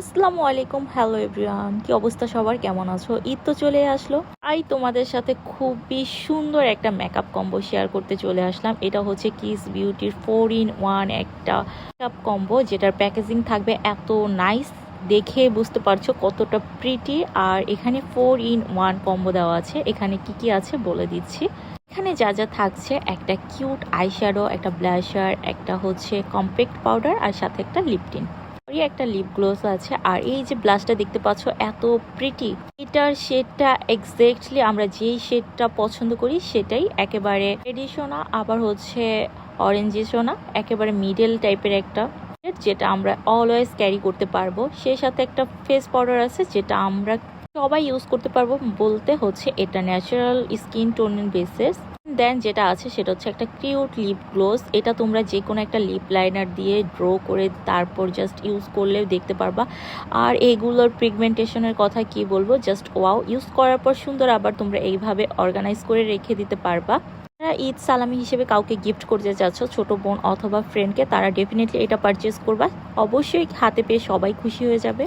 আসসালামু আলাইকুম, hello everyone, কি অবস্থা সবার, কেমন আছো? ঈদ তো চলে আসলো, তোমাদের সাথে খুবই সুন্দর একটা মেকআপ কম্বো শেয়ার করতে চলে আসলাম। এটা হচ্ছে কিস বিউটির 4 in 1 একটা মেকআপ কম্বো, যেটার প্যাকেজিং থাকবে এত নাইস, দেখে বুঝতে পারছো কতটা প্রিটি। আর এখানে 4 in 1 কম্বো দেওয়া আছে। এখানে কি কি আছে বলে দিচ্ছি। এখানে যা যা থাকছে, একটা কিউট আইশ্যাডো, একটা ব্লাশার, একটা হচ্ছে কম্প্যাক্ট পাউডার, আর সাথে একটা লিপ টিন, একটা লিপ গ্লোস আছে। আর এই যে ব্লাশটা দেখতে পাচ্ছ এত প্রিটি, এটার শেডটা এক্স্যাক্টলি আমরা যেই শেডটা পছন্দ করি সেটাই, একেবারে রেডিশও না আবার হচ্ছে অরেঞ্জিশও না, একেবারে মিডল টাইপের একটা shade, যেটা আমরা অলওয়েজ ক্যারি করতে পারবো। সেই সাথে একটা ফেস পাউডার আছে যেটা আমরা সবাই ইউজ করতে পারবো, বলতে হচ্ছে এটা ন্যাচারাল স্কিন টোনের বেসিস। দেন যেটা আছে সেটা হচ্ছে একটা কিউট লিপ গ্লোস। এটা তোমরা যে কোনো একটা লিপ লাইনার দিয়ে ড্র করে তারপর জাস্ট ইউজ করলেও দেখতে পারবা। আর এইগুলোর পিগমেন্টেশনের কথা কি বলবো, জাস্ট ওয়াও, ইউজ করার পর সুন্দর। আবার তোমরা এইভাবে অর্গানাইজ করে রেখে দিতে পারবা। যারা ঈদ সালামি হিসেবে কাউকে গিফট করতে চাচ্ছ, ছোট বোন অথবা ফ্রেন্ডকে, তারা ডেফিনেটলি এটা পারচেস করবা। অবশ্যই হাতে পেয়ে সবাই খুশি হয়ে যাবে।